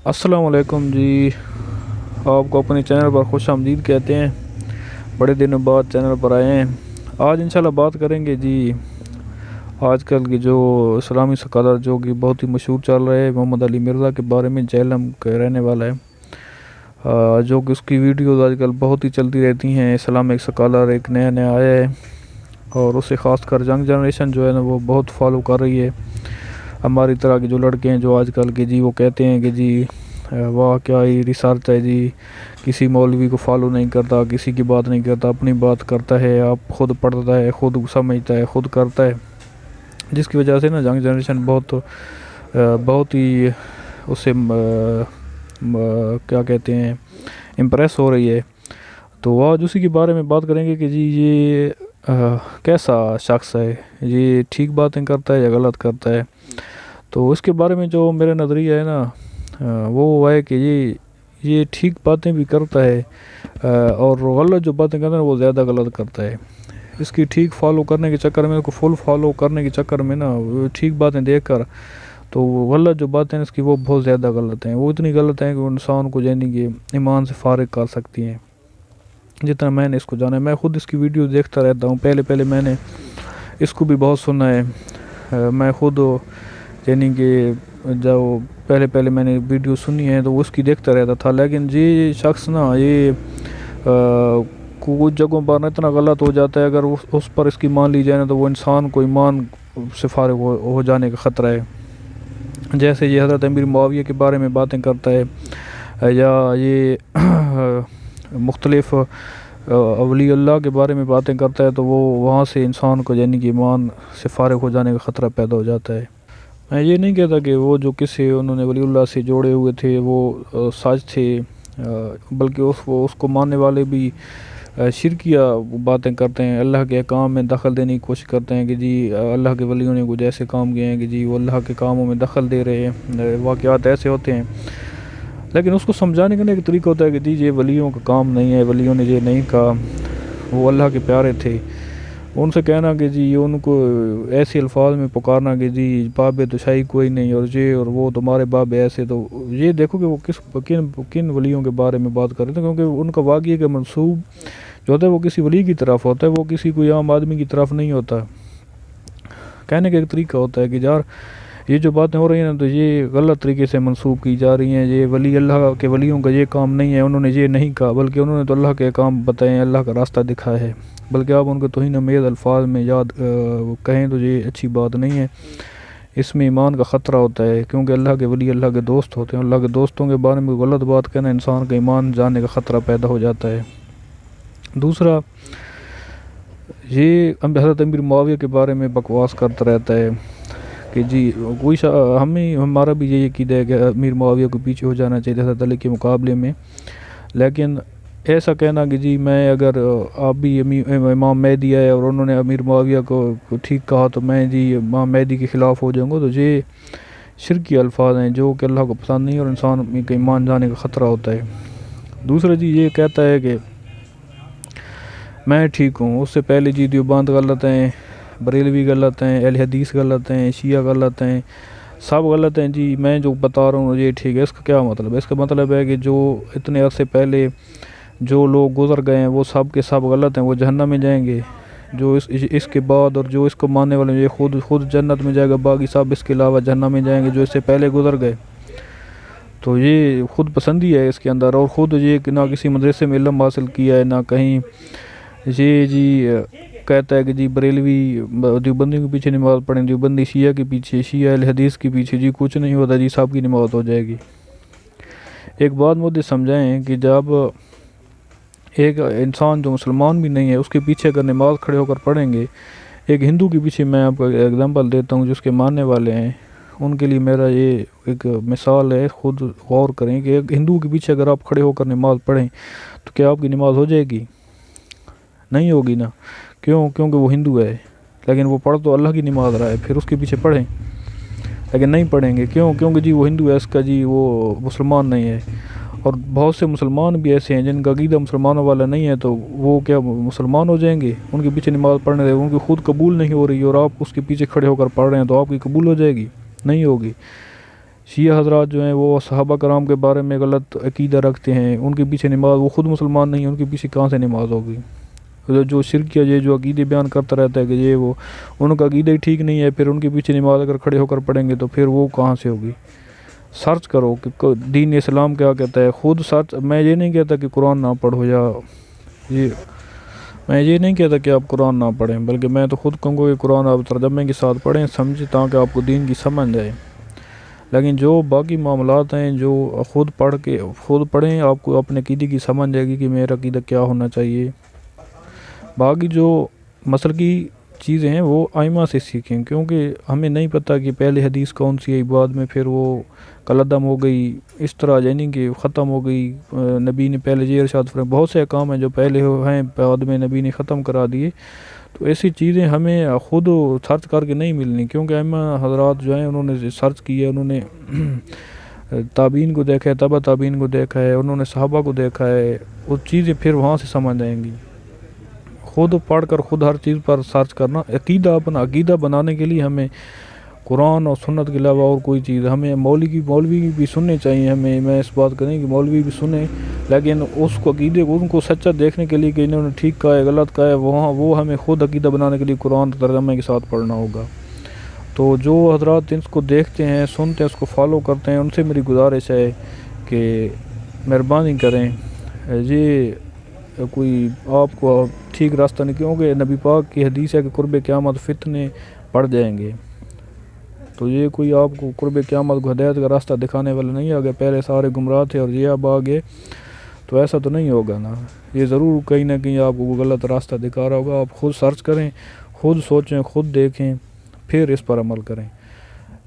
अस्सलाम वालेकुम जी। आपको अपने चैनल पर खुश आमदीद कहते हैं। बड़े दिनों बाद चैनल पर आए हैं। आज इंशाल्लाह बात करेंगे जी आजकल की जो इस्लामी स्कॉलर जो कि बहुत ही मशहूर चल रहे हैं, मोहम्मद अली मिर्ज़ा के बारे में। जहलम का रहने वाला है, जो कि उसकी वीडियोज़ आजकल बहुत ही चलती रहती हैं। इस्लामिक स्कॉलर एक नया नया आया है और उसे ख़ासकर यंग जनरेशन जो है ना वो बहुत फॉलो कर रही है। हमारी तरह के जो लड़के हैं जो आजकल के जी वो कहते हैं कि जी वाह क्या ही रिसर्च है जी, किसी मौलवी को फॉलो नहीं करता, किसी की बात नहीं करता, अपनी बात करता है, आप खुद पढ़ता है, खुद समझता है, खुद करता है। जिसकी वजह से ना यंग जनरेशन बहुत ही उससे क्या कहते हैं इम्प्रेस हो रही है। तो आज उसी के बारे में बात करेंगे कि जी ये कैसा शख्स है, ये ठीक बातें करता है या गलत करता है। तो इसके बारे में जो मेरा नज़रिया है ना वो है कि ये ठीक बातें भी करता है और गलत जो बातें करता है वो ज़्यादा गलत करता है। इसकी ठीक फॉलो करने के चक्कर में, उसको फुल फॉलो करने के चक्कर में ना वो ठीक बातें देखकर तो वो गलत जो बातें हैं इसकी वो बहुत ज़्यादा गलत हैं। वो इतनी गलत हैं कि वो इंसान को यानी कि ईमान से फारिग कर सकती हैं। जितना मैंने इसको जाना है, मैं ख़ुद इसकी वीडियो देखता रहता हूँ। पहले पहले मैंने इसको भी बहुत सुना है। मैं ख़ुद यानी कि जब पहले पहले मैंने वीडियो सुनी है तो उसकी देखता रहता था। लेकिन ये शख्स ना ये कुछ जगहों पर ना इतना गलत हो जाता है, अगर उस पर इसकी मान ली जाए ना तो वो इंसान को ईमान से फारिग हो जाने का ख़तरा है। जैसे ये हज़रत अमीर मुआविया के बारे में बातें करता है या ये मुख्तलिफ़ अवली अल्लाह के बारे में बातें करता है, तो वो वहाँ से इंसान को यानी कि ईमान से फारिग हो जाने का ख़तरा पैदा हो जाता है। मैं ये नहीं कहता कि वो जो किसी उन्होंने वलीउल्लाह से जोड़े हुए थे वो सच थे, बल्कि उसको मानने वाले भी शिरकिया बातें करते हैं, अल्लाह के काम में दखल देने की कोशिश करते हैं कि जी अल्लाह के वलियों ने कुछ ऐसे काम किए हैं कि जी वो अल्लाह के कामों में दखल दे रहे हैं, वाक़यात ऐसे होते हैं। लेकिन उसको समझाने का एक तरीका होता है कि जी ये वलियों का काम नहीं है, वलियों ने ये नहीं कहा, वो अल्लाह के प्यारे थे। उनसे कहना कि जी उनको ऐसे अल्फाज में पुकारना कि जी बाब तो शाही कोई नहीं और ये और वो तुम्हारे बाब ऐसे, तो ये देखो कि वो किन किन वलियों के बारे में बात कर रहे थे। क्योंकि उनका वाक़ई का मनसूब जो होता है वो किसी वली की तरफ होता है, वो किसी कोई आम आदमी की तरफ नहीं होता। कहने का एक तरीका होता है कि यार ये जो बातें हो रही हैं ना तो ये गलत तरीके से मंसूब की जा रही हैं, ये वली अल्लाह के वलियों का ये काम नहीं है, उन्होंने ये नहीं कहा, बल्कि उन्होंने तो अल्लाह के काम बताए, अल्लाह का रास्ता दिखाया है। बल्कि आप उनको तौहीन अमेज़ अल्फाज में याद कहें तो ये अच्छी बात नहीं है, इसमें ईमान का ख़तरा होता है। क्योंकि अल्लाह के वली अल्लाह के दोस्त होते हैं, अल्लाह के दोस्तों के बारे में गलत बात कहना इंसान का ईमान जाने का ख़तरा पैदा हो जाता है। दूसरा, ये हज़रत अमीर मुआविया के बारे में बकवास करता रहता है कि जी कोई हमारा भी यही अक़ीदा है कि अमीर मुआविया को पीछे हो जाना चाहिए हज़रत अली के मुकाबले में। लेकिन ऐसा कहना कि जी मैं अगर आप भी इमाम मेहदी आए और उन्होंने अमीर मुआविया को ठीक कहा तो मैं जी इमाम मेहदी के ख़िलाफ़ हो जाऊँगा, तो ये शिरकी अल्फाज हैं जो कि अल्लाह को पसंद नहीं और इंसान के ईमान जाने का ख़तरा होता है। दूसरा जी ये कहता है कि मैं ठीक हूँ, उससे पहले जी देवबंद गलत हैं, बरेलवी गलत हैं, अहले हदीस गलत हैं, शिया गलत हैं, सब गलत हैं जी, मैं जो बता रहा हूँ ये ठीक है। इसका क्या मतलब है? इसका मतलब है कि जो इतने अरसे पहले जो लोग गुज़र गए हैं वो सब के सब गलत हैं, वो जहन्नम में जाएंगे। जो इसके बाद और जो इसको मानने वाले ये खुद जन्नत में जाएगा, बाकी सब इसके अलावा जहन्नम में जाएंगे जो इससे पहले गुज़र गए। तो ये ख़ुद पसंदी है इसके अंदर, और ख़ुद ये ना किसी मदरसे में इल्म हासिल किया है ना कहीं। ये जी कहता है कि जी बरेलवी देवबंदी के पीछे नमाज़ पढ़ें, देवबंदी शिया के पीछे, शिया अहले हदीस के पीछे, जी कुछ नहीं होता जी, सब की नमाज़ हो जाएगी। एक बात मुझे समझाएं कि जब एक इंसान जो मुसलमान भी नहीं है उसके पीछे अगर नमाज़ खड़े होकर पढ़ेंगे, एक हिंदू के पीछे मैं आपको एग्जांपल देता हूँ जिसके मानने वाले हैं, उनके लिए मेरा ये एक मिसाल है, ख़ुद गौर करें कि एक हिंदू के पीछे अगर आप खड़े होकर नमाज़ पढ़ें तो क्या आपकी नमाज़ हो जाएगी? नहीं होगी ना। क्यों? क्योंकि वो हिंदू है, लेकिन वो पढ़ तो अल्लाह की नमाज़ रहा है, फिर उसके पीछे पढ़ें लेकिन नहीं पढ़ेंगे। क्यों? क्योंकि जी वो हिंदू है, इसका जी वो मुसलमान नहीं है। और बहुत से मुसलमान भी ऐसे हैं जिनका अक़ीदा मुसलमानों वाला नहीं है, तो वो क्या मुसलमान हो जाएंगे? उनके पीछे नमाज़ पढ़ने दें, उनकी ख़ुद कबूल नहीं हो रही और आप उसके पीछे खड़े होकर पढ़ रहे हैं, तो आपकी कबूल हो जाएगी? नहीं होगी। شیعہ حضرات جو ہیں وہ صحابہ کرام کے بارے میں غلط عقیدہ رکھتے ہیں، ان کے پیچھے نماز، وہ خود مسلمان نہیں ہیں، ان کے پیچھے کہاں سے نماز ہوگی؟ جو شرکیہ یہ جو عقیدے بیان کرتا رہتا ہے کہ یہ وہ، ان کا عقیدہ ہی ٹھیک نہیں ہے، پھر ان کے پیچھے نماز اگر کھڑے ہو کر پڑھیں گے تو پھر وہ کہاں سے ہوگی؟ سرچ کرو کہ دین اسلام کیا کہتا ہے، خود سرچ. میں یہ نہیں کہتا کہ قرآن نہ پڑھو، یا یہ میں یہ نہیں کہتا کہ آپ قرآن نہ پڑھیں، بلکہ میں تو خود کہوں گا کہ قرآن آپ ترجمے کے ساتھ پڑھیں، سمجھیں، تاکہ آپ کو دین کی سمجھ جائے. لیکن جو باقی معاملات ہیں جو خود پڑھیں، آپ کو اپنے عقیدے کی سمجھ جائے گی کہ میرا عقیدہ کیا ہونا چاہیے. باقی جو مسلکی چیزیں ہیں وہ ائمہ سے سیکھیں، کیونکہ ہمیں نہیں پتہ کہ پہلے حدیث کون سی ہے، بعد میں پھر وہ قلعدم ہو گئی، اس طرح یعنی کہ ختم ہو گئی. نبی نے پہلے یہ ارشاد فرمایا، بہت سے احکام ہیں جو پہلے ہیں بعد میں نبی نے ختم کرا دیے. تو ایسی چیزیں ہمیں خود سرچ کر کے نہیں ملنی، کیونکہ ائمہ حضرات جو ہیں انہوں نے سرچ کیا، انہوں نے تابعین کو دیکھا ہے، تبع تابعین کو دیکھا ہے، انہوں نے صحابہ کو دیکھا ہے، وہ چیزیں پھر وہاں سے سمجھ آئیں گی. خود پڑھ کر خود ہر چیز پر سرچ کرنا. اپنا عقیدہ بنانے کے لیے ہمیں قرآن اور سنت کے علاوہ اور کوئی چیز، ہمیں مولوی بھی سننے چاہیے. میں اس بات کریں کہ مولوی بھی سنیں، لیکن اس کو عقیدے کو ان کو سچا دیکھنے کے لیے کہ انہوں نے ٹھیک کہا ہے غلط کہا ہے، وہ ہمیں خود عقیدہ بنانے کے لیے قرآن ترجمے کے ساتھ پڑھنا ہوگا. تو جو حضرات اس کو دیکھتے ہیں، سنتے ہیں، اس کو فالو کرتے ہیں، ان سے میری گزارش ہے کہ مہربانی کریں، یہ کوئی آپ کو ٹھیک راستہ نہیں، کیونکہ نبی پاک کی حدیث ہے کہ قرب قیامت فتنے پڑ جائیں گے. تو یہ کوئی آپ کو قرب قیامت کو ہدایت کا راستہ دکھانے والا نہیں آگے، پہلے سارے گمراہ تھے اور یہ اب آگے، تو ایسا تو نہیں ہوگا نا. یہ ضرور کہیں نہ کہیں آپ کو غلط راستہ دکھا رہا ہوگا. آپ خود سرچ کریں، خود سوچیں، خود دیکھیں، پھر اس پر عمل کریں.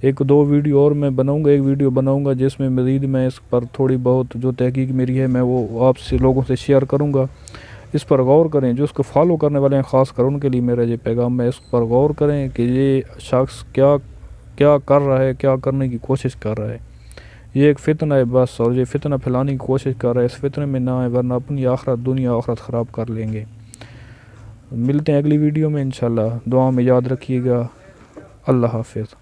ایک دو ویڈیو اور میں ویڈیو بناؤں گا جس میں مزید میں اس پر تھوڑی بہت جو تحقیق میری ہے میں وہ آپ سے لوگوں سے شیئر کروں گا. اس پر غور کریں، جو اس کو فالو کرنے والے ہیں خاص کر ان کے لیے میرا یہ پیغام ہے، اس پر غور کریں کہ یہ شخص کیا کر رہا ہے، کیا کرنے کی کوشش کر رہا ہے. یہ ایک فتنہ ہے بس، اور یہ فتنہ پھیلانے کی کوشش کر رہا ہے. اس فتنہ میں نہ آئے ورنہ اپنی دنیا آخرت خراب کر لیں گے. ملتے ہیں اگلی ویڈیو میں انشاءاللہ. دعا میں یاد رکھیے گا. اللہ حافظ.